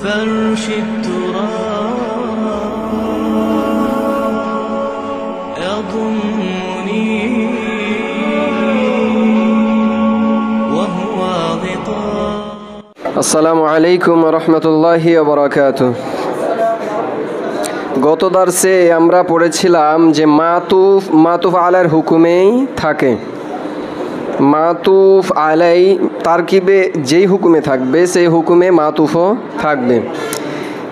فرش التراب يضمني وهو غطاء. السلام عليكم ورحمة الله وبركاته. গত দার্সে আমরা পড়েছিলাম যে মাতুফ আলাইর হুকুমেই থাকে। মাতুফ আলাই তারকিবে যেই হুকুমে থাকবে সেই হুকুমে মাতুফও থাকবে।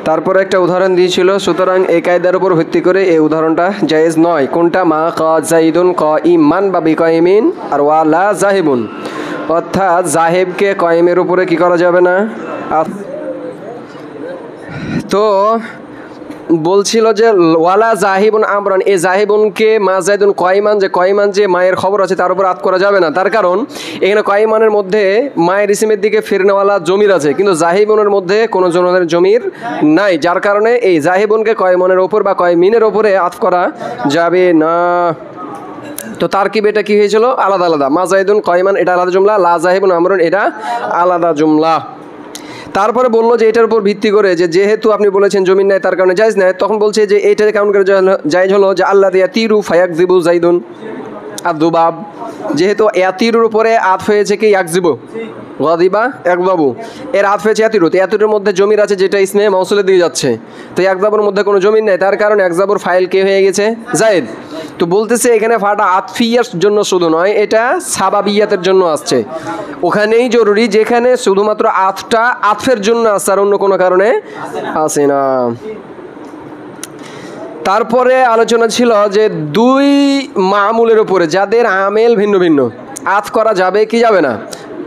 তারপর একটা উদাহরণ দিয়েছিল, সুতরাং এই কায়দার উপর ভিত্তি করে এই উদাহরণটা জায়েজ নয়। কোনটা? মা ক জাইদুন ক ইমান বা বিকয়মিন আর ওয়ালা জাহিবুন, অর্থাৎ জাহেবকে কয়েমের উপরে কি করা যাবে না। তো বলছিল যে ওয়ালা জাহিবুন আমরান, এই জাহিবুনকে মা জাইদুন কয়মান, যে কয়মান যে মায়ের খবর আছে তার উপর আত করা যাবে না। তার কারণ এখানে কয়মানের মধ্যে মায়ের ইসিমের দিকে ফিরনেওয়ালা জমির আছে, কিন্তু জাহিবুনের মধ্যে কোনো জনের জমির নাই, যার কারণে এই জাহিবুনকে কয়মনের ওপর বা কয়মিনের ওপরে আত করা যাবে না। তো তারকিব এটা কি হয়েছিল? আলাদা আলাদা। মা জাইদুন কয়মান এটা আলাদা জুমলা, লা জাহিবুন আমরুন এটা আলাদা জুমলা। তারপরে বললো যে এটার উপর ভিত্তি করে যে যেহেতু আপনি বলেছেন জমিন নাই তার কারণে জায়েজ নাই, তখন বলছে যে এইটা কেমন করে জায়েজ হলো যে আল্লাহ ইয়াতিরু ফায়াকযিবু জাইদুন আদ-দুবাব, যেহেতু ইয়াতিরুর উপরে আতফ হয়েছে কি ইয়াকযিবু, গাদিবা ইয়াকযাবু, এর আতফ হয়েছে ইয়াতিরু, তো ইয়াতিরুর মধ্যে জমির আছে যেটা ইসমে মাউসুলের দিকে যাচ্ছে, তো ইয়াকযাবুর মধ্যে কোনো জমিন নাই, তার কারণে ইয়াকযাবুর ফাইল কে হয়ে গেছে? জায়েদ। তো বলতেছে এখানে ফাটা আতফিয়ার জন্য শুধু নয়, এটা সাবাবিয়াতের জন্য আসছে। ওখানেই জরুরি যেখানে শুধুমাত্র আতফটা আতফের জন্য আসছে আর অন্য কোনো কারণে আসে না। তারপরে আলোচনা ছিল যে দুই মামুলের উপরে যাদের আমেল ভিন্ন ভিন্ন আত করা যাবে কি যাবে না।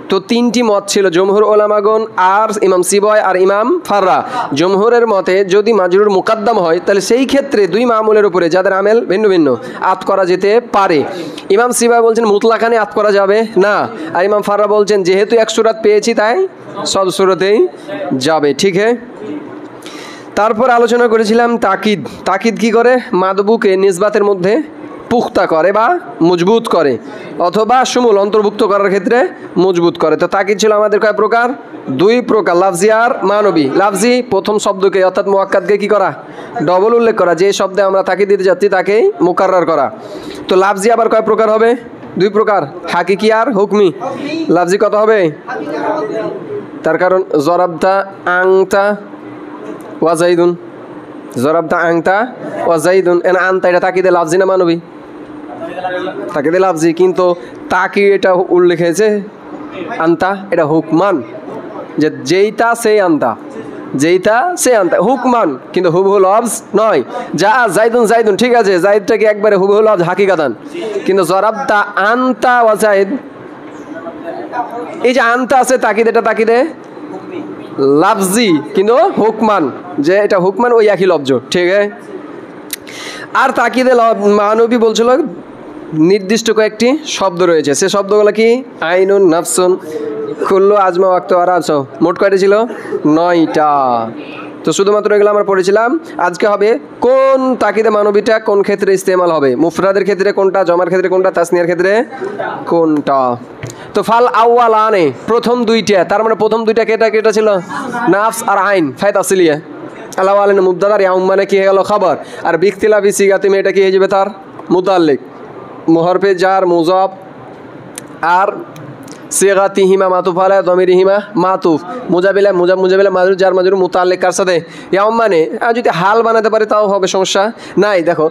তো তিনটি মত ছিল, জমহুর ওলামাগণ আর ইমাম সিবয় আর ইমাম ফাররা। জমহুরের মতে যদি মাজরুর মুকাদ্দাম হয় তাহলে সেই ক্ষেত্রে দুই মামুলের উপরে যাদের আমেল ভিন্ন ভিন্ন আত করা যেতে পারে। ইমাম সিবয় বলছেন মুতলাকানে আত করা যাবে না, আর ইমাম ফাররা বলছেন যেহেতু এক সুরাত পেয়েছি তাই সব সুরতেই যাবে। ঠিক হ্যাঁ। তারপর আলোচনা করেছিলাম তাকিদ। তাকিদ কি করে? মাদবুকে নিসবাতের মধ্যে পুখতা করে বা মজবুত করে, অথবা সুমুল অন্তর্ভুক্ত করার ক্ষেত্রে মজবুত করে। তো তাকিদ ছিল আমাদের কয় প্রকার? দুই প্রকার, লাফজি আর মানবী। লাফজি প্রথম শব্দকে অর্থাৎ মুআক্কাদকে কি করা? ডবল উল্লেখ করা, যে শব্দে আমরা তাকিদ দিতে যাচ্ছি তাকেই মুকাররার করা। তো লাফজি আবার কয় প্রকার হবে? দুই প্রকার, হাকিকি আর হুকমি। লাফজি কত হবে? তার কারণ জরাবতা আংতা ওয়াজাইদুন, জরাবতা আংতা ওয়াজাইদুন, এন আনতা এটা তাকিদে লাফজি না মানবী? তাকিদে লাফজি, কিন্তু তাকি এটা উল্লেখ হয়েছে আনতা, এটা হুকমান, যে যেইটা সেই আনতা, যেইটা সে আনতা হুকমান, কিন্তু হুবহু লফজ নয়। যা জাইদুন জাইদুন, ঠিক আছে জাইদটাকে একবারে হুবহু লফজ হাকিকাতান, কিন্তু জরাবতা আনতা ওয়াজাইদ, এই যে আনতা আছে তাকিদ, এটা তাকিদে লাফজি কিন্তু হুকমান, যে এটা হুকমান ওই একই লফজ। ঠিক আছে। আর তাকিদে মানবী বলছিল নির্দিষ্ট কয়েকটি শব্দ রয়েছে, সে শব্দগুলো কি? আইনুন, নাফসুন, খুল্লু, আজমা, ওয়াক্ত আর আছো। মোট কয়টি ছিল? 9টা। তো শুধুমাত্র এগুলো আমরা পড়েছিলাম। আজকে হবে কোন তাকিদে মানবীটা কোন ক্ষেত্রে ইস্তেমাল হবে, মুফরাদের ক্ষেত্রে কোনটা, জমার ক্ষেত্রে কোনটা, তাসনিয়ার ক্ষেত্রে কোনটা। তো ফাল আউয়ালানে প্রথম দুইটা, তার মানে প্রথম দুইটা কেটা কেটা ছিল? নাফস আর আইন, ফায়দা আসলিয়া। আল্লাহ আলাইন মুবতাদার ইয়াউম মানে কি হয়ে গেল? খবর। আর বিখতিলাফি সিগাতিমে এটা কি হয়ে যাবে? তার মুতাল্লিক, মুহরফে জার মুজাব, আর সিগাতিহিমা মাতুফ আলা দমিরিহিমা মাতুফ, মুজাবিলা মুজাব মুজাবিলা মাজরুর জার মাজরুর মুতাল্লিক কার সাথে? ইয়াউম মানে। আর যদি হাল বানাতে পারে তাও হবে, সমস্যা নাই। দেখো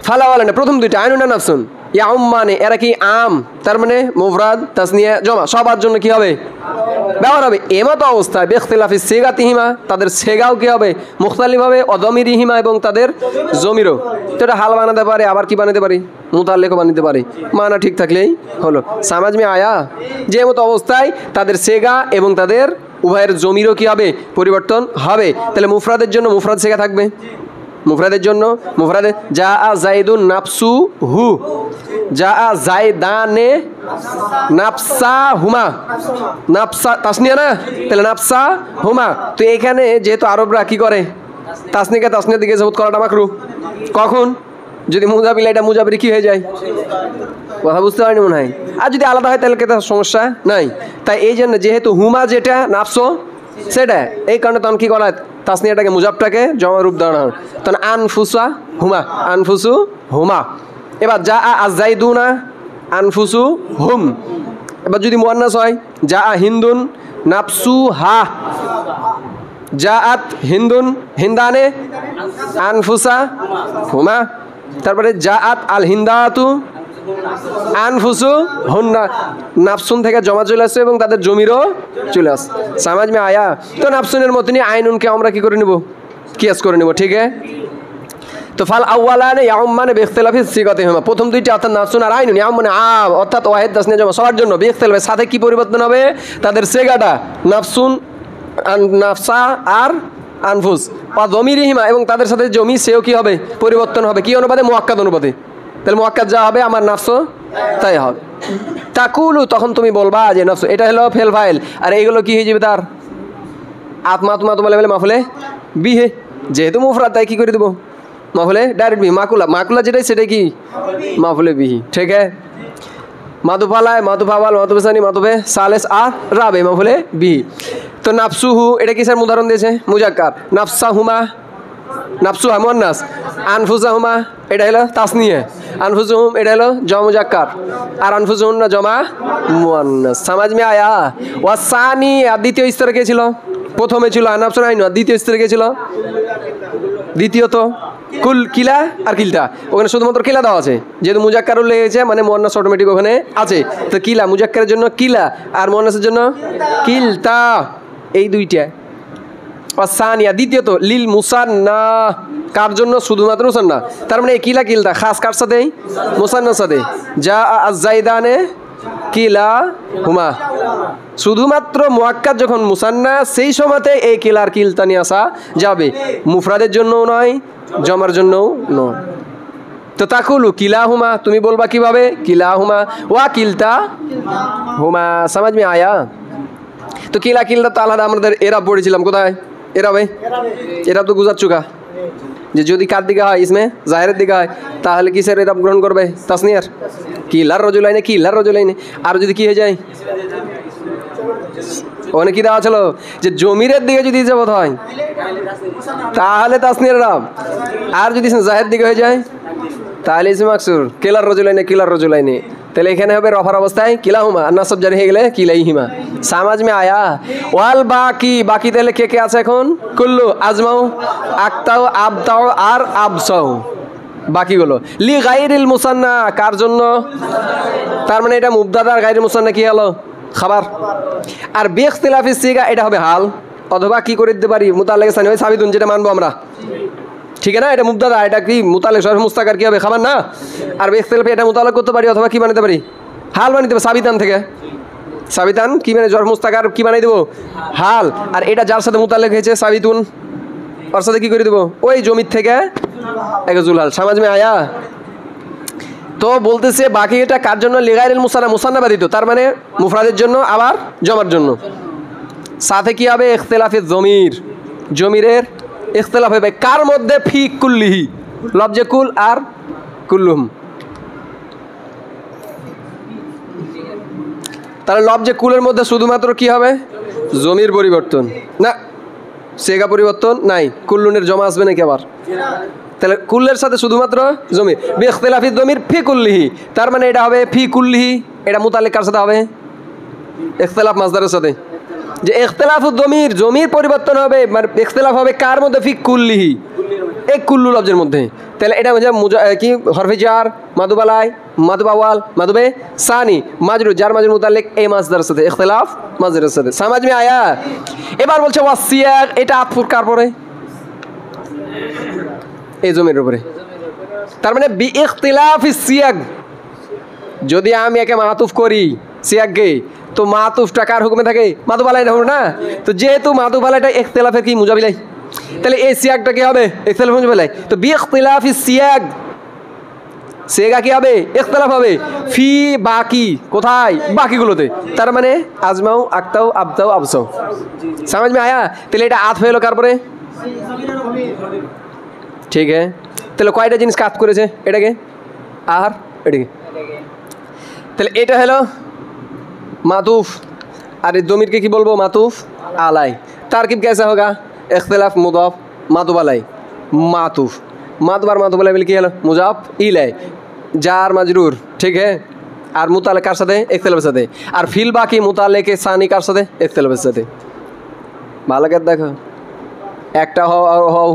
ফালা ওয়ালা না প্রথম দুইটা আইনুন না নাফসুন, ইয়াউম মানে এরা কি আম, তার মানে মুফরাদ তাসনিয়া জমা সবার জন্য কি হবে? ব্যবহার হবে। এমতো অবস্থায় বিখতিলাফি সিগাতিহিমা তাদের সেগাও কি হবে? মুখতালিফ হবে, অদমিরিহিমা এবং তাদের জমিরও। তো এটা হাল বানাতে পারে, আবার কি বানাতে পারি? মুতাল্লিকও বানাতে পারে, মানা ঠিক থাকলেই হলো। সামাজ মে আয়া, যে মতো অবস্থায় তাদের সেগা এবং তাদের উভয়ের জমিরও কি হবে? পরিবর্তন হবে। তাহলে মুফরাদের জন্য মুফরাদ সেগা থাকবে, মুফরাদের জন্য মুফরাদে যা আ জাইদুন নাফসু হু, যা আ জাইদানে নাফসা হুমা, নাফসা তাসনিয়া না, তাহলে নাফসা হুমা। তো এখানে যেহেতু আরবরা কি করে? তাসনিকে তাসনিয়ার দিকে জবত করাটা মাকরু। কখন? যদি মুজাবিল এটা মুজাবির কি হয়ে যায়? কথা বুঝতে পারিনি মনে হয়। আর যদি আলাদা হয় তাহলে কেতা সমস্যা নাই। তাই এই জন্য যেহেতু হুমা যেটা নাফসো সেটা এই কারণে তখন কি করা হয় তাসনিয়াটাকে মুজাবটাকে জমা রূপ দেওয়া হয় তখন আনফুসা হুমা আনফুসু হুমা এবার যা আজাইদুনা আনফুসু হুম এবার যদি মুয়ান্নাস হয় যা হিন্দুন নাফসু হা জাআত হিন্দুন হিন্দানে আনফুসা হুমা তারপরে জাআত আল হিন্দাতু আনফুসু হুন্না নাফসুন থেকে জমা চলে আসছে এবং তাদের জমিরও চলে আসছে সমাজ মে আয়া তো নাফসুনের মতনই আইনুনকে আমরা কি করে নিব কিয়াস করে নিব ঠিক আছে তো ফাল আউয়ালানে ইয়াউম্মানে বিখতিলাফি সিগাতিহিমা প্রথম দুইটা অর্থাৎ নাফসুন আর আইনুন ইয়াউম্মানে আম অর্থাৎ ওয়াহিদ তাসনিয়া জমা সবার জন্য বিখতিলাফের সাথে কি পরিবর্তন হবে তাদের সেগাটা নাফসুন নাফসা আর আনফুস বা জমিরিহিমা এবং তাদের সাথে জমি সেও কি হবে পরিবর্তন হবে কি অনুপাতে মুআক্কাদ অনুপাতে তাহলে মুআক্কাদ যা হবে আমার নাফসও তাই হবে তাকুলু তখন তুমি বলবা যে নাফস এটা হলো ফেল ফাইল আর এইগুলো কি হয়ে যাবে তার আত্মা তোমার বলে মাফুলে বিহে যেহেতু মুফরাদ তাই কি করে দেবো মাফুলে ডাইরেক্ট বিহি মাকুলা মাকুলা যেটাই সেটাই কি মাফুলে বিহি ঠিক আছে মাতুফালায় মাতুফাওয়াল মাতুফাসানি মাতুফে সালেস আর রাবে মাফুলে বিহি তো নাফসুহু এটা কিসের উদাহরণ দিয়েছে মুজাক্কার নাফসাহুমা নাফসুহা মুয়ান্নাস আনফুসাহুমা এটা হলো তাসনিয়া আনফুসুহুম এটা হলো জমা মুজাক্কার আর আনফুসুহুম না জমা মুয়ান্নাস সমাজ মে আয়া ওয়াসানি আর দ্বিতীয় স্তরে কে ছিল প্রথমে ছিল নাফসুন আইন দ্বিতীয় স্তরে কে ছিল দ্বিতীয়ত কুল কিলা আর কিলতা ওখানে শুধুমাত্র কিলা দেওয়া আছে যেহেতু মুজাক্কারও লেগেছে মানে মুয়ান্নাস অটোমেটিক ওখানে আছে তো কিলা মুজাক্কারের জন্য কিলা আর মুয়ান্নাসের জন্য কিলতা এই দুইটা সানিয়া দ্বিতীয়ত লিল মুসান্না কার জন্য শুধুমাত্র মুসান্না তার মানে এই কিলা কিলতা খাস কার সাথে মুসান্নার সাথে যা আজাইদানে কিলা হুমা শুধুমাত্র মুআক্কাদ যখন মুসান্না সেই সময়তে এই কিলার কিলতা নিয়ে আসা যাবে মুফরাদের জন্যও নয় জমার জন্যও নয় তো তাকুলু কিলা হুমা তুমি বলবা কিভাবে কিলা হুমা ওয়া কিলতা হুমা সমাজ মে আয়া তো কিলা কিলতা তো আলাদা আমাদের এরা পড়েছিলাম কোথায় এরা ভাই এরা তো গুজার চুকা যে যদি কার দিকে হয় ইসমে জাহেরের দিকে হয় তাহলে কিসের এরা গ্রহণ করবে তাসনিয়ার কিলার রজুলাইনে কিলার রজুলাইনে আর যদি কি হয়ে যায় ওখানে কি দেওয়া ছিল যে জমিরের দিকে যদি ইজাবত হয় তাহলে তাসনিয়ার রাব আর যদি জাহের দিকে হয়ে যায় তাহলে ইসমে মাকসুর কিলার রজুলাইনে তাহলে এখানে হবে রফার অবস্থায় কিলাহুমা আর নাসব জারি হয়ে গেলে কিলাইহিমা সমাজ মে আয়া ওয়াল বাকি তাহলে কে কে আছে এখন কুল্লু আজমাও আকতাও আবতাও আর আবসাও বাকিগুলো লি গাইরিল মুসান্না কার জন্য তার মানে এটা মুবতাদা আর গাইরিল মুসান্না কি হলো খাবার আর বিখতিলাফিস সিগা এটা হবে হাল অথবা কি করে দিতে পারি মুতাল্লিক সানি ওই সাবিতুন যেটা মানবো আমরা ঠিক আছে না এটা মুবতাদা এটা কি মুতাল্লিক সরফ মুস্তাকার কি হবে খাবার না আর বিখতিলাফি এটা মুতাল্লিক করতে পারি অথবা কি বানাতে পারি হাল বানাতে পারি সাবিতান থেকে সাবিতান কি মানে জরফ মুস্তাকার কি বানাই দেবো হাল আর এটা যার সাথে মুতাল্লিক হয়েছে সাবিতুন ওর সাথে কি করে দেবো ওই জমির থেকে একজুল হাল সমাজ মে আয়া তো বলতেছে বাকি এটা কার জন্য লিগাইরিল মুসান্না মুসান্না বাদিত তার মানে মুফরাদের জন্য আবার জমার জন্য সাথে কি হবে ইখতিলাফে জমিরের ইখতিলাফ হবে কার মধ্যে ফি কুল্লিহি লফজে কুল আর কুল্লুহুম তাহলে লফজে কুলের মধ্যে শুধুমাত্র কি হবে জমির পরিবর্তন না সেগা পরিবর্তন নাই কুল্লুনের জমা আসবে নাকি আবার তাহলে কুল্লের সাথে শুধুমাত্র জমির বিখতিলাফি জমির ফি কুল্লিহি তার মানে এটা হবে ফি কুল্লিহি এটা মুতাল্লিক কার সাথে হবে ইখতিলাফ মাজদারের সাথে যে ইখতিলাফু জমির পরিবর্তন হবে মানে ইখতিলাফ হবে কার মধ্যে ফি কুল্লিহি এই কুল্লু লফজের মধ্যে তাহলে এটা হচ্ছে কি হরফে জার মাদুবালাই মাদুবাওয়াল মাদুবে সানি মাজরুর জার মাজরুর মুতাল্লিক এই মাজদারের সাথে ইখতিলাফ মাজদারের সাথে সমাজ মে আয়া এবার বলছে ওয়াসিয়াক এটা আতফুর কার পরে এই জমির উপরে তার মানে বি ইখতিলাফিস সিয়াগ যদি আমি একে মাতুফ করি সিয়াগকে তো মাতুফটা কার হুকুমে থাকে মাতুবালাই না না তো যেহেতু মাতুবালাইটা ইখতিলাফের কি মুজাবিলাই তাহলে এই সিয়াগটা কি হবে ইখতিলাফ মুজাবিলাই তো বি ইখতিলাফিস সিয়াগ সেগা কি হবে ইখতিলাফ হবে ফি বাকি কোথায় বাকিগুলোতে তার মানে আজমাও আকতাও আবতাও আবসাও সমাজ মে আয়া তাহলে এটা আত হলো কার পরে ঠিক আছে তাহলে কয়টা জিনিস কাজ করেছে এটাকে আর এটাকে তাহলে এটা হলো মাতুফ আর এই জমিরকে কি বলবো মাতুফ আলাই तारकीब कैसा होगा? इख्तिलाफ मुदाफ मातूफ अलैह मातूफ मातूफ और मातूफ अलैह मिल के मुजाफ इलैह जार मजरूर ठीक है। और मुताल्लिक़ कार साथे इख्तिलाफের সাথে আর ফিল বাকি মুতাল্লিকে সানি কার সাথে ইখতিলাফের সাথে। ভালো করে দেখো একটা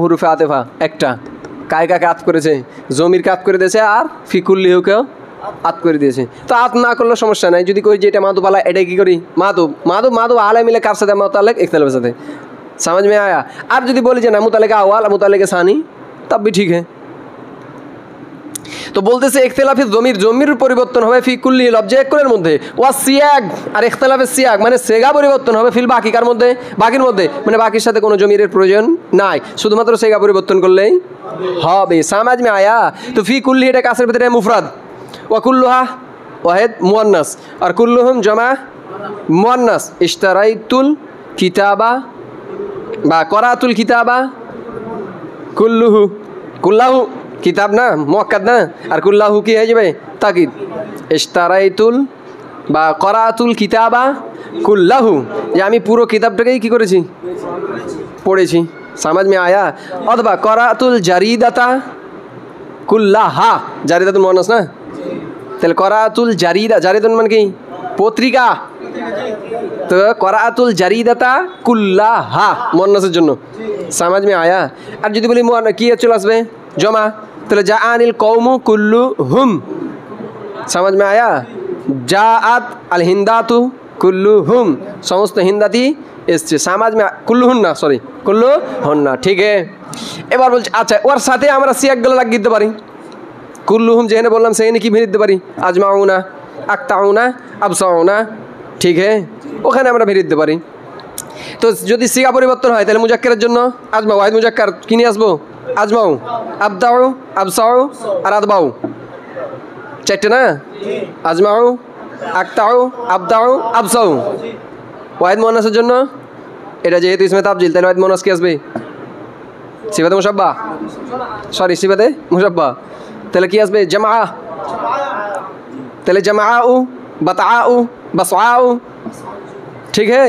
হুরুফে আতিফা একটা কায় কাকে আত করেছে জমির কাত করে দিয়েছে আর ফিকুল্লিহুকেও আত করে দিয়েছে। তো আত না করলে সমস্যা নাই, যদি কই যে এটা মাতুব আলা এটা কি করি মাতুব মাতুব মাতুব আলা মিলে কার সাথে মুতাল্লিক ইখতিলাফের সাথে समझ में आया। আর যদি বলি যে না মুতাল্লিক আওয়াল মুতাল্লিক সানি तब भी ठीक है। তো বলতেছে ইখতিলাফি জমির পরিবর্তন হবে ফি কুল্লি লফজে কুলের মধ্যে ওয়া সিয়াগ আর ইখতিলাফের সিয়াগ মানে সেগা পরিবর্তন হবে ফিল বাকি কার মধ্যে বাকির মধ্যে মানে বাকির সাথে কোনো জমিরের প্রয়োজন নাই, শুধুমাত্র সেগা পরিবর্তন করলেই হবে। সমাজ মে আয়া। তো ফি কুল্লি এটা কাসের ভিতরে মুফরাদ ওয়া কুল্লুহা ওয়াহিদ মুয়ান্নাস আর কুল্লুহুম জামা মুয়ান্নাস। ইশতারাইতুল কিতাবা বা করাতুল কিতাবা কুল্লুহু কুল্লাহু কিতাব না মুআক্কাদ না আর কুল্লাহু কি হয়ে যাবে তাকিদ। ইশতারাইতুল বা করাতুল কিতাবা কুল্লাহু যে আমি পুরো কিতাবটাকেই কি করেছি পড়েছি। সমাজ মে আয়া। অথবা করাতুল জারিদাতা কুল্লাহা জারিদাতুল মুয়ান্নাস না তাহলে করাতুল জারিদা জারিদাতুল মানে কি পত্রিকা তো করাতুল জারিদাতা কুল্লাহা মুয়ান্নাসের জন্য। সমাজ মে আয়া। আর যদি বলি কি চলে আসবে জমা তাহলে যা আনিল কৌমু কুল্লু হুম। সমাজ মে আয়া। জাআত আল হিন্দাতু কুল্লু হুম সমস্ত হিন্দাতি এসছে। সমাজ মে কুল্লু হুন না সরি কুল্লু হুন না ঠিক है। এবার বলছি আচ্ছা ওর সাথে আমরা সিয়াকগুলো লাগিয়ে দিতে পারি। কুল্লু হুম যেখানে বললাম সেখানে কি ভেরে দিতে পারি আজমাউনা আক্তাউনা আবসাউনা ঠিক है ওখানে আমরা ভেরে দিতে পারি। তো যদি সিগা পরিবর্তন হয় তাহলে মুজাক্কারের জন্য আজমা ওয়াহিদ মুজাক্কার কি নিয়ে আসবো আজমাউ আবদাউ আবসাউ আর আদবাউ চারটে না আজমাউ আক্তাউ আবদাউ আবসাউ। ওয়াহিদ মুয়ান্নাসের জন্য এটা যেহেতু ইসমে তাবজিল তাহলে ওয়াহিদ মুয়ান্নাস কি আসবে সিফাতে মুশাব্বা সরি সিফাতে মুশাব্বা তাহলে কি আসবে জামা তাহলে জামাউ বাতাউ বাসআউ ঠিক है।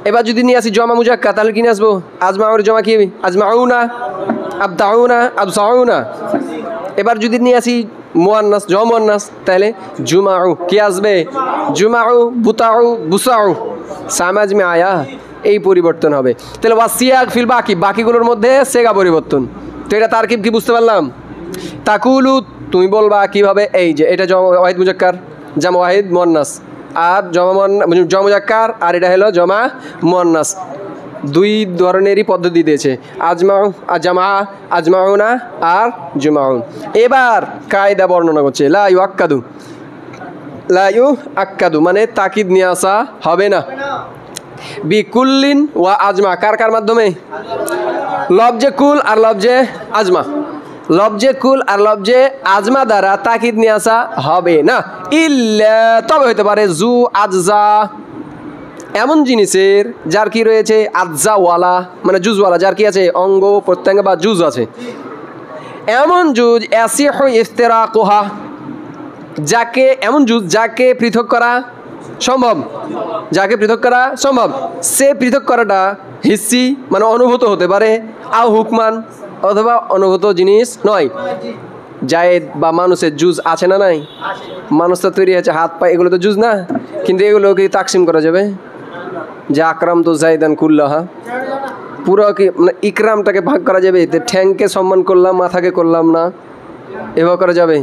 এবার যদি নিয়ে আসি জমা মুজাক্কার তাহলে কি নিয়ে আসবো আজমাউর জমা কি আজমাউনা আবদাউনা আবসাউনা। এবার যদি নিয়ে আসি মুয়ান্নাস জমা মুয়ান্নাস তাহলে জুমাউ কি আসবে জুমাউ বুতাউ বুসাউ। সমাজ মে আয়া। এই পরিবর্তন হবে। তাহলে ওয়াসিয়াক ফিল বাকি বাকিগুলোর মধ্যে সেগা পরিবর্তন। তো এটা তারকিব কি বুঝতে পারলাম। তাকুলু তুমি বলবা কিভাবে এই যে এটা জমা ওয়াহিদ মুজাক্কার জামা ওয়াহিদ মুয়ান্নাস আর জমা মুজাক্কার আর এটা হলো জমা মুয়ান্নাস দুই ধরনেরই পদ্ধতি দিয়েছে আজমাউ জামা আজমাউনা আর জুমাউন। এবার কায়দা বর্ণনা করছে লা ইউআক্কাদু মানে তাকিদ নিয়ে আসা হবে না বিকুল্লিন ওয়া আজমা কার কার মাধ্যমে লফজে কুল আর লফজে আজমা লফজে কুল আর লফজে আজমা দ্বারা তাকিদ নিয়ে আসা হবে না ইল্লা তবে হতে পারে জু আজজা এমন জিনিসের যার কি রয়েছে আজজাওয়ালা মানে জুজওয়ালা যার কি আছে অঙ্গ প্রত্যঙ্গ বা জুজ আছে এমন জুজ ইয়াসিহু ইফতিরাকুহা যাকে এমন জুজ যাকে পৃথক করা সম্ভব যাকে পৃথক করা সম্ভব সে পৃথক করাটা হিসি মানে অনুভূত হতে পারে আও হুকমান অথবা অনুভূত জিনিস নয়। জায়েদ বা মানুষের জুজ আছে না নাই মানুষ তো তৈরি হয়েছে হাত পা এগুলো তো জুজ না কিন্তু এগুলোকে তাকসিম করা যাবে যে আকরাম তো জাইদান কুল্লাহা পুরো কি মানে ইকরামটাকে ভাগ করা যাবে ঠ্যাংকে সম্মান করলাম মাথাকে করলাম না এভাবে করা যাবে।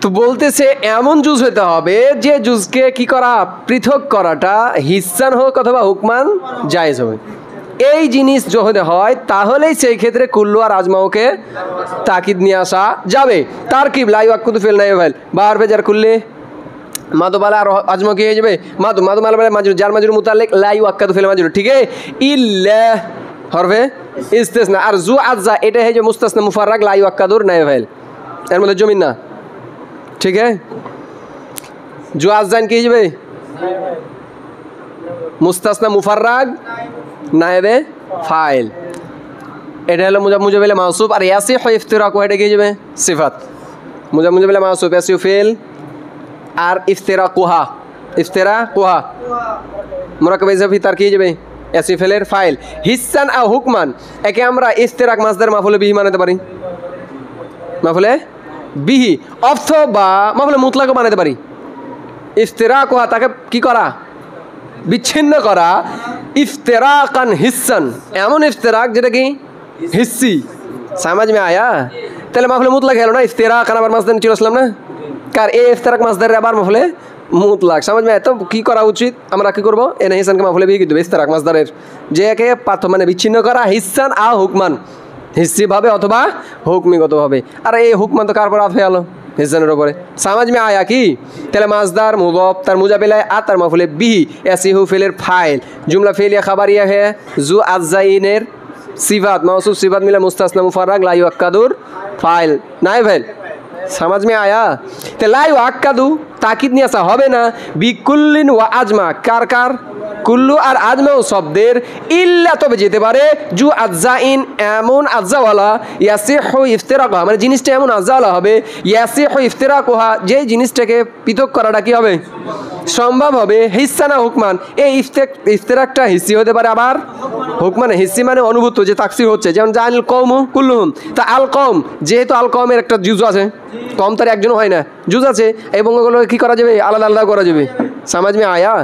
তো বলতেছে এমন জুজ হতে হবে যে জুজকে কি করা পৃথক করাটা হিসান হোক অথবা হুকমান জায়েজ হবে। এই জিনিস যদি হয় তাহলেই সেই ক্ষেত্রে কুল্লু আর আজমাউকে তাকিদ নিয়ে আসা যাবে। তারকিব লা ইউআক্কাদু ফিল নাই ফাইল বার বেজার কুল্লি মাদুবালা আর আজমা কি হয়ে যাবে মাদুমালা মানে মাজরুর যার মাজরুর মুতাল্লিক লা ইউআক্কাদু ফিল মাজরুর ঠিক है ইল্লা হরফে ইস্তিসনা আর জু আজজা এটা है जो মুস্তাসনা মুফাররাক লা ইউআক্কাদুর নাই ফাইল এর মধ্যে জমিন না ঠিক है জু আজজান কি হয়ে যাবে মুস্তাসনা মুফাররাক নায়েবে ফাইল এটা হলো মুজাবিলে মাউসুফ আর ইয়াসিহু ইফতিরাকু এটা কি যাবে সিফাত মুজাবিলে মাউসুফ ইয়াসিহু ফিল আর ইফতিরাকুহা মুরাক্কাব ইজাফি তার কি যাবে এসি ফেলের ফাইল। হিসান আও হুকমান একে আমরা ইস্তেরাক মাসদার মাফুলে বিহি বানাতে পারি, মাফুলে বিহি, অথবা মাফুলে মুতলাকও বানাতে পারি। ইফতেরাক ওয়া তাকে কি করা, বিচ্ছিন্ন করা। ইফতেরাকান হিসান, এমন ইফতেরাক যেটা কি হিসি। সমাজ মে আয়া? তাহলে মাফুলে মুতলাক হলো না, ইফতেরাকান আবার মাসদার ছিল আসলাম না, কার এ ইফতেরাক মাসদার আবার মাফুলে মুতলাক। সমাজ মে তো কি করা উচিত, আমরা কি করবো, এনে হিসানকে মাফুলে বিহি দেবো ইফতেরাক মাসদারের, যে একে মানে বিচ্ছিন্ন করা। হিসান আ হুকমান, হিসিভাবে অথবা হুকমিগতভাবে। আর এই হুকমান তো কার পর আফে আলো, হিসানের ওপরে। সমাজ মে আয়া কি? তাহলে মাসদার মুদাফ তার মুজাবিলায় আর তার মাফুলে বিহি এসি হু ফেলের ফাইল। জুমলা ফেলিয়া খাবারিয়া হে জু আজাইনের সিফাত মাউসুফ সিফাত মিলা মুস্তাসনা মুফাররাক লা ইউআক্কাদুর ফাইল নাই ফাইল। সমাজ মে আয়া? তে লা ইউআক্কাদু তাকিদ নিয়ে আসা হবে না বিকুল্লিন ওয়া আজমা, কার কার, কুল্লু আর আজমাও শব্দের, ইল্লা তবে যেতে পারে জু আজ্জাইন এমন আজ্জাওয়ালা, ইয়াসিহু ইফতিরাকুহা মানে জিনিসটা এমন আজ্জাওয়ালা হবে, ইয়াসিহু ইফতিরাকুহা যে জিনিসটাকে পৃথক করাটা কি হবে, সম্ভব হবে। হিসানা হুকমান এই ইফতিরাকটা হিসি হতে পারে, আবার হুকমান হিসি মানে অনুভূত যে তাকসির হচ্ছে, যেমন জানিল কওমু কুল্লুহুম, তা আল কওম যেহেতু আল কওমের একটা জুজ আছে, কম তার একজন হয় না, জুজ আছে, এবং ওগুলোকে কী করা যাবে, আলাদা আলাদা করা যাবে। সমাজ মে আয়া?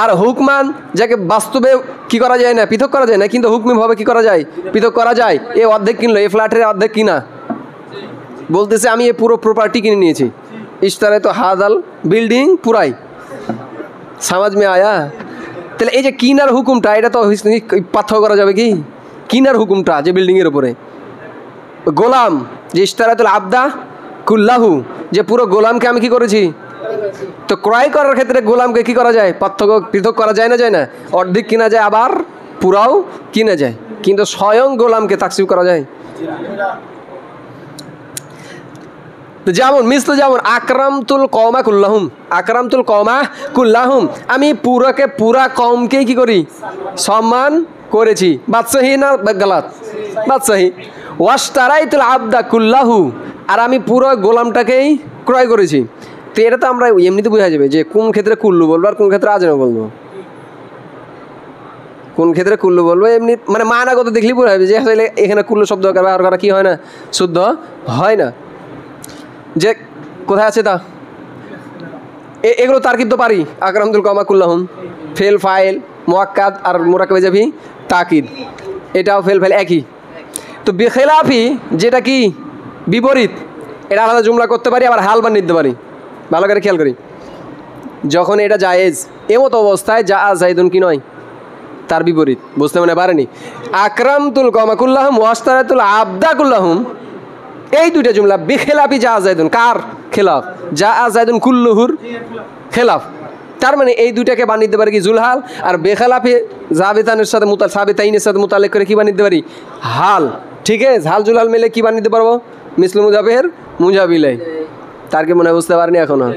আর হুকমান যাকে বাস্তবে কি করা যায় না, পৃথক করা যায় না, কিন্তু হুকমিভাবে কি করা যায়, পৃথক করা যায়। এ অর্ধেক কিনলো, এ ফ্ল্যাটের অর্ধেক কিনা, বলতেছে আমি এ পুরো প্রপার্টি কিনে নিয়েছি, ইশতারে তো হাদাল বিল্ডিং পুরাই। সমাজ মে আয়া? তাহলে এই যে কিনার হুকুমটা, এটা তো পার্থক্য করা যাবে কি, কিনার হুকুমটা যে বিল্ডিংয়ের উপরে, গোলাম যে ইশতারাতুল আবদা কুল্লাহু, যে পুরো গোলামকে আমি কি করেছি, তো ক্রয় করার ক্ষেত্রে গোলামকে কি করা যায়, পার্থক্য পৃথক করা যায় না, যায় না, অর্ধেক কিনা যায় আবার পুরাও কিনা যায়, কিন্তু স্বয়ং গোলামকে তাকসিম করা যায়। যেমন মিসল যেমন আকরামতুল কওমা কুল্লাহুম, আকরামতুল কওমা কুল্লাহুম আমি পুরাকে পুরা কওমকেই কি করি, সম্মান করেছি। বাদশাহী না গালাত, বাদশাহী। ওয়াশতারাইতুল আবদা কুল্লাহু আর আমি পুরো গোলামটাকেই ক্রয় করেছি। তো এটা তো আমরা এমনিতে বোঝা যাবে যে কোন ক্ষেত্রে কুল্লু বলবো আর কোন ক্ষেত্রে আজনা বলবো, কোন ক্ষেত্রে কুল্লু বলবো, এমনি মানে মানাগত দেখলেই বোঝা যাবে যে আসলে এখানে কুল্লু শব্দ ব্যবহার করা কি হয় না, শুদ্ধ হয় না। যে কোথায় আছে তা এগুলো তারকিব তো পারি, আকরামতুল কওমা কুল্লাহুম ফেল ফাইল মুআক্কাদ আর মুরাক্কাবে যাবি তাকিদ, এটাও ফেল ফাইল একই। তো বেখেলাফি যেটা কি বিপরীত, এটা আলাদা জুমলা করতে পারি, আবার হাল বানিয়ে দিতে পারি। ভালো করে খেয়াল করি, যখন এটা জায়েজ এমতো অবস্থায় যা জাইদুন কি নয়, তার বিপরীত। বুঝতে মনে পারেনি? আকরামতুল কওমা কুল্লাহুম ওয়াশতারাতুল আবদা কুল্লাহুম এই দুইটা জুমলা বেখেলাফি যা জাইদুন, কার খেলাফ, যা জাইদুন কুল্লুহুর খেলাফ। তার মানে এই দুইটাকে বানিয়ে দিতে পারি কি জুলহাল, আর বেখেলাফি জাবেতানের সাথে সাবেতাইনের সাথে মুতাল্লিক করে কি বানিয়ে দিতে পারি, হাল। ঠিক আছে, ঝাল জুলহাল মিলে কি বানিয়ে দিতে পারবো, মিসলু মুজাবের মুজাবিলাই। তার কি মনে বুঝতে পারেনি এখনো?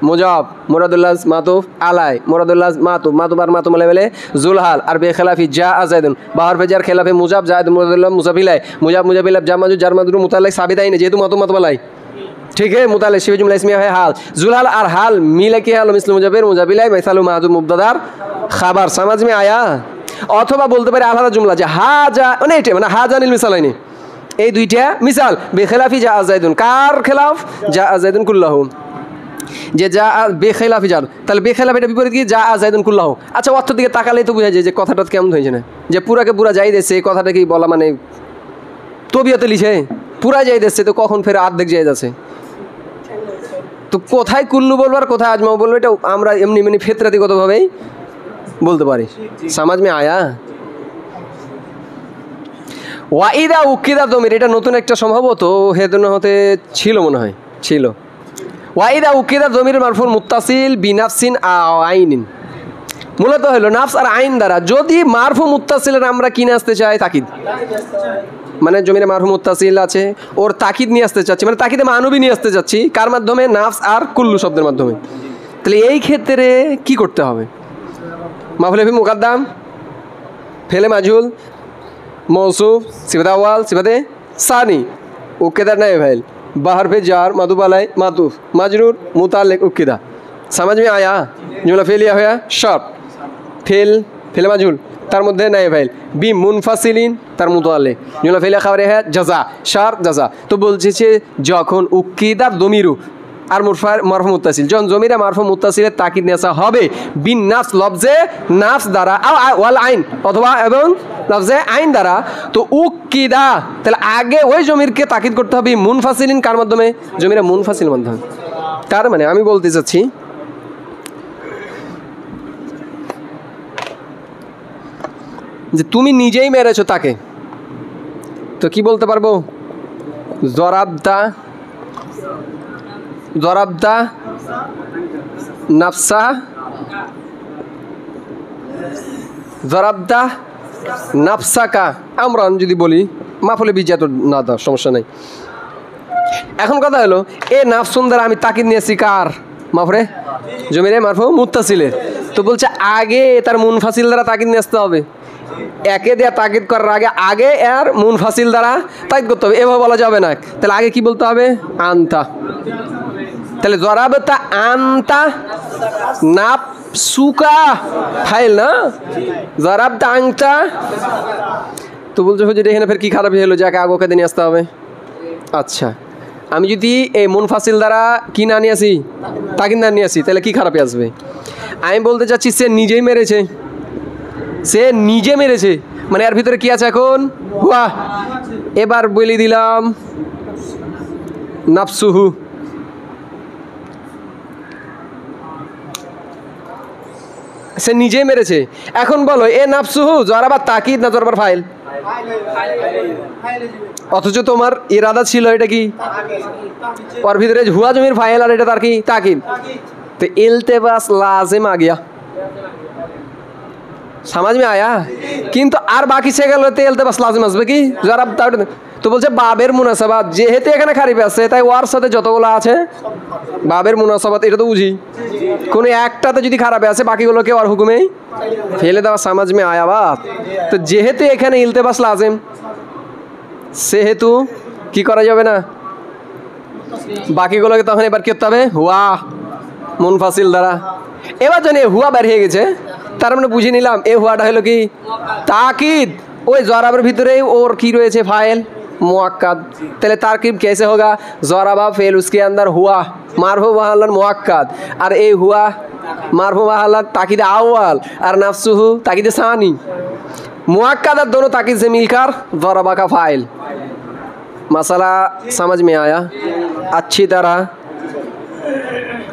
মুজাব মুরাদুল্লাহ মাতুফ আলাই, মুরাদুল্লাহ মাতুফ মাতুফ আর মাতুফ আলাই বলে জুলহাল, আর বেখেলাফি যা আজাইদুন বাহার ফেজার খেলাফে মুজাব জায়দ মুরাদুল্লাহ মুজাবিলাই, মুজাব মুজাবিলাব জামাজু জারমাদুর মুতাল্লিক সাবিতাইনে যেহেতু মাতুফ মাতুফ আলাই। ঠিক है, मुतालिक शिव जुमला इसमें है हाल, जुलहाल और हाल मिले के हाल मिसल मुजाबिर मुजाबिलाई मिसालु मादू मुबतदार खबर। समझ में आया? অথবা বলতে পারি আলাদা জুমলা যে হাজা মানে এটা মানে হাজানিল মিসালাইনি, এই দুইটা মিসাল বেখেলাফি যা আজাইদুন, কার খেলাফ, যা আজাইদুন কুল্লাহু, যে যা বেখেলাফি যার, তাহলে বেখেলাফ এটা বিপরীত কি, যা আজাইদুন কুল্লাহু। আচ্ছা অর্থ দিকে তাকালেই তো বোঝা যায় যে কথাটা কেমন হয়েছে না, যে পুরাকে পুরা যাই দিচ্ছে এই কথাটা কি বলা মানে তবিয়তে লিখে পুরা যাই দিচ্ছে, তো কখন ফের আর্ধেক যাই যাচ্ছে, তো কোথায় কুল্লু বলবো আর কোথায় আজমাও বলবো এটা আমরা এমনি এমনি ফেতরাতিগতভাবেই বলতে পারি। সমাজ মে আয়া? ওয়াইদা উকিদা দমির, এটা নতুন একটা সম্ভবত হেদন হতে ছিল মনে হয়, ছিল। ওয়াইদা উকিদা দমির মারফুল মুত্তাসিল বিনাফসিন আইনিন, মূলত হলো নাফস আর আইন দ্বারা যদি মারফু মুত্তাসিলের আমরা কিনে আসতে চাই তাকিদ, মানে জমিনে মারফু মুত্তাসিল আছে ওর তাকিদ নিয়ে আসতে চাচ্ছি, মানে তাকিদে মানবী নিয়ে আসতে চাচ্ছি, কার মাধ্যমে, নাফস আর কুল্লু শব্দের মাধ্যমে। তাহলে এই ক্ষেত্রে কি করতে হবে, মাফুল ফি মুকাদ্দাম ফেলে মাজহুল মৌসুফ সিফাত আউয়াল সিফাতে সানি উকিদার নাই ভাইল বাহার ফে जार मातूफ अलैह मातूफ मजरूर मुताल्लिक उकिदा। समझ में आया? जुमला फेलिया होया शर्त। ফেল ফেলে মাজুল তার মধ্যে নাই ফাইল বি মুনফাসিলিন তার মুতাল্লি জুমলা ফেলে খাবারে হ্যাঁ জাজা শার জাজা তো বলছে যে যখন উকিদার দমিরু আর মারফু মুত্তাসিল যখন জমিরা মারফু মুত্তাসিলের তাকিদ নেসা হবে বিন নাফস লফজে নাফস দ্বারা ওয়াল আইন অথবা এবং লফজে আইন দ্বারা তো উকিদা তাহলে আগে ওই জমিরকে তাকিদ করতে হবে মুনফাসিলিন কার মাধ্যমে জমিরা মুনফাসিল মাধ্যমে তার মানে আমি বলতে চাচ্ছি যে তুমি নিজেই মেরেছো তাকে তো কি বলতে পারবো জরাবদা জরাবদা নাফসা জরাবদা নাফসাকা আমরা যদি বলি মাফলে বিজাত না দাও সমস্যা নেই এখন কথা হলো এ নাফসুন দ্বারা আমি তাকিদ নিয়েছি কার মাফরে জমিরে মারফু মুত্তাসিলের তো বলছে আগে তার মুনফাসিল দ্বারা তাকিদ নিয়ে আসতে হবে একে দেয়া তাকিদ করার আগে আগে এর মুনফাসিল দ্বারা তাকিদ করতে হবে এভাবে বলা যাবে না তাহলে আগে কি বলতে হবে আনতা তাহলে জরাবতা আনতা নাফসুকা ফাইল না জরাবতা আনতা তো বলছে হুজুর এখানে ফের কি খারাপ হলো যাকে আগে ওকে নিয়ে আসতে হবে আচ্ছা আমি যদি এই মুনফাসিল দ্বারা কি না নিয়ে আসি তাকিদ না নিয়ে আসি তাহলে কি খারাপে আসবে আমি বলতে চাচ্ছি সে নিজেই মেরেছে সে নিজে মেরেছে মানে এর ভিতরে কি আছে এখন হুয়া এবার বলে দিলাম নাফসুহু সে নিজেই মেরেছে এখন বলো এ নাফসুহু জরাবার তাকিদ না জরাবার ফাইল অথচ তোমার ইরাদা ছিল এটা কি ওর ভিতরে হুয়া জমির ফাইল আর এটা তার কি তাকিদ তো ইলতেবাস লাজিম আ গিয়া समझ में आया কিন্তু আর বাকি সে গেল তে ইলতেবাস লাজিম আসবে কি জরাব তো বলছে বাবের মুনাসাবাত যেহেতু এখানে খারিফ আছে তাই ওর সাথে যতগুলো আছে বাবের মুনাসাবাত এটা তো বুঝি কোনো একটাতে যদি খারাপে আছে বাকিগুলোকে ওর হুকুমেই ফেলে দেওয়া সমাজ মে আয়া বাত তো যেহেতু এখানে ইলতেবাস লাজিম সেহেতু কি করা যাবে না বাকিগুলোকে তখন এবার কি করতে হবে হুয়া মুনফাসিল দ্বারা এবার জানি হুয়া বের হয়ে গেছে তার মানে বুঝে নিলাম এ হুয়াটা হলো কি তাকিদ ওই জরাবের ভিতরেই ওর কি রয়েছে ফাইল मुअक्कद तेले तारकीब कैसे होगा ज़राबा फेल उसके अंदर हुआ मारफू महल्लन मुअक्कद और ए हुआ मारफू महल्लन ताकीद अव्वल और नफ्सुहु ताकीद सानी मुअक्कद और दोनों ताकीद से मिलकर ज़राबा का फाइल मसला समझ में आया अच्छी तरह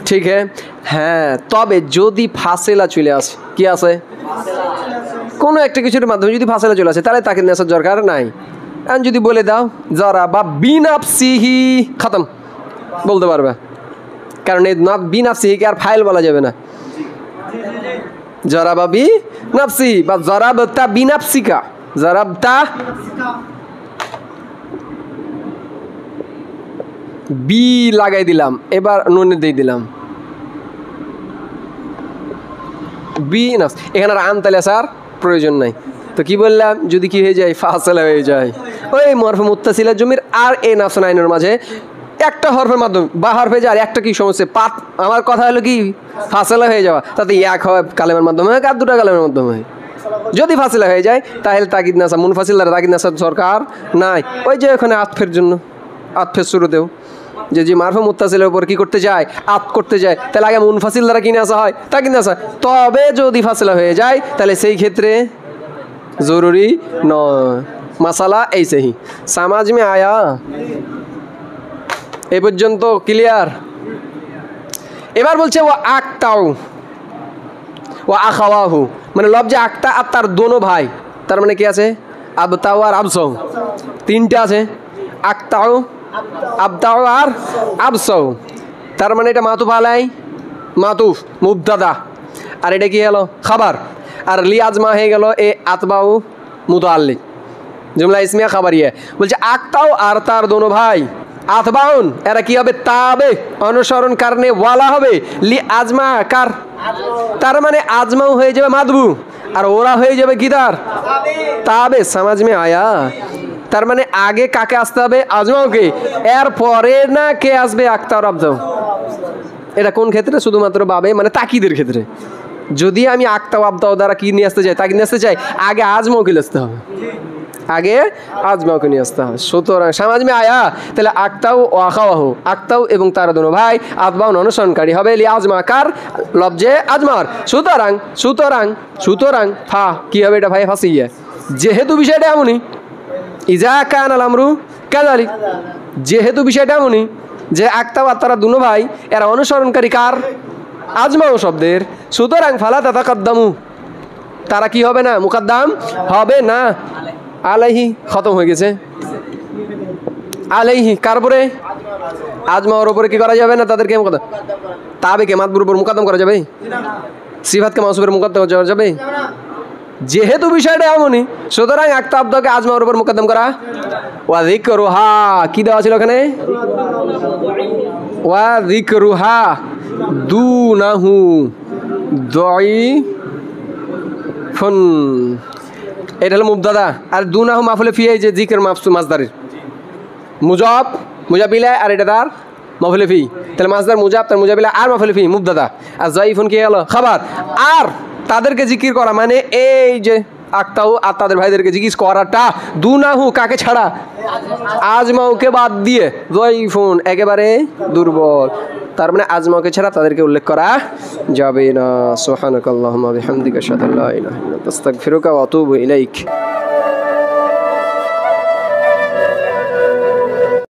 ठीक है हाँ तबे যদি ফাসিলা চলে আসে কি আছে কোনো একটা কিছুর মাধ্যমে যদি ফাসিলা চলে আসে তাহলে তাকিদ নেসার দরকার নাই আর যদি বলে দাও জরাবা বিনাফসিহি খতম বলতে পারবে কারণ এই বিনাফসিহি কে আর ফাইল বলা যাবে না জরাবা বিনাফসি বা জরাবতা বিনাফসিকা জরাবতা বি লাগাই দিলাম এবার নুনে দিয়ে দিলাম বি নাফস এখানে আর আনতালে স্যার প্রয়োজন নাই তো কি বললাম যদি কি হয়ে যায় ফাসলা হয়ে যায় ওই মরফে মুত্তাসিলা জমির আর এ নাফসুন আইনের মাঝে একটা হরফের মাধ্যমে বা হরফে যায় একটা কি সমস্যা পাত আমার কথা হলো কি ফাসলা হয়ে যাওয়া তাতে এক হয় কালেমের মাধ্যমে আর দুটো কালেমের মাধ্যমে যদি ফাসলা হয়ে যায় তাহলে তাকিদ নাসা মুনফাসিল দ্বারা তাকিদ নাসার সরকার নাই ওই যে ওখানে আতফের জন্য আতফের শুরুতেও যে যে মারফে মুত্তাসিলের উপর কি করতে যায় আত করতে যায় তাহলে আগে মুনফাসিল দ্বারা কিনে আসা হয় তাকিদ নাসা তবে যদি ফাসলা হয়ে যায় তাহলে সেই ক্ষেত্রে জরুরি নয় मसाला ऐसे ही समझ में आया ए पर्यन्त क्लियर এবার বলছে ও আকতাউ ও আখাওয়াহু মানে লফজে আকতা আর তার দোনো ভাই তার মানে কি আছে আবতাউ আর আবসাউ তিনটা আছে আকতাউ আবতাউ আর আবসাউ তার মানে এটা মাতুফ আলাই মাতুফ মুবতাদা আর এটা কি হলো খাবার আর লি আজমা হয়ে গেল এ আতবাউ মুতাআল্লিক जुमला इसमें खबर ये बोलছে আকতাও আর তার দোনো ভাই আতবাউন এরা কি হবে তাবে অনুসরণ করনে वाला হবে লি আজমা কার তার মানে আজমাও হয়ে যাবে মাদবু আর ওরা হয়ে যাবে কিদার তাবে समझ में आया তার মানে আগে কাকে আসতে হবে আজমাওকে এর পরে না কে আসবে আকতা আর আবদাও এটা কোন ক্ষেত্রে শুধুমাত্র বাবে মানে তাকিদের ক্ষেত্রে যদি আমি আকতাও আবতাও দ্বারা কি নিয়ে আসতে চাই, তাকে নিয়ে আসতে চাই, আগে আজমাওকে নিয়ে আসতে হবে, আগে আজমাওকে নিয়ে আসতে হবে। সুতরাং সমাজ মে আয়া, তাহলে আকতাও ও আখাওয়াহু, আকতাও এবং তার দুনো ভাই আতবাউন অনুসরণকারী হবে, লি আজমা কার লবজে আজমার। সুতরাং সুতরাং সুতরাং ফা কি হবে, এটা ভাই ফাঁসিয়ে, যেহেতু বিষয়টা এমনই, ইজা কান আল আমরু কাযালিক, যেহেতু বিষয়টা এমনই যে আকতাও আর তারা দুনো ভাই এরা অনুসরণকারী কার, আজমাও শব্দের, সুতরাং ফালা তাতাকাদ্দামু, তারা কি হবে না, মুকাদ্দাম হবে না, আলাইহি খতম হয়ে গেছে, আলাইহি কার উপরে, আজমাওর উপরে কি করা যাবে না, তাদেরকে মুকাদ্দাম, তাবেকে মাতবুর উপর মুকাদ্দাম করা যাবে, সিফাতকে মাউসুফের মুকাদ্দাম করা যাবে, যেহেতু বিষয়টা এমনই সুতরাং আকতা আবদাকে আজমাওর উপর মুকাদ্দাম করা। ওয়া যিকরুহা কি দেওয়া ছিল ওখানে, ওয়া যিকরুহা দুনাহু দাঈফুন, এটা হলো মুবতাদা, আর দুনাহু মাফুলে ফি, এই যে যিকর মাফসু মাজদারের মুজাব মুজাবিলা, আর এটা তার মাফুলে ফি, তাহলে মাজদার মুজাব, তার মুজাবিলা আর মাফুলে ফি মুবতাদা, আর যায়ফুন কি হলো খাবার। আর তাদেরকে জিকির করা মানে এই যে আকতাউ আর তাদের ভাইদেরকে জিজ্ঞেস করাটা, দুনাহু কাকে ছাড়া, আজমাউকে বাদ দিয়ে, যায়ফুন একেবারে দুর্বল, তার মানে আজমাউকে ছাড়া তাদেরকে উল্লেখ করা যাবে না। সুবহানাকাল্লাহুম্মা বিহামদিকা আশহাদু আল্লা ইলাহা ইল্লা আনতা আস্তাগফিরুকা ওয়া আতুবু ইলাইক।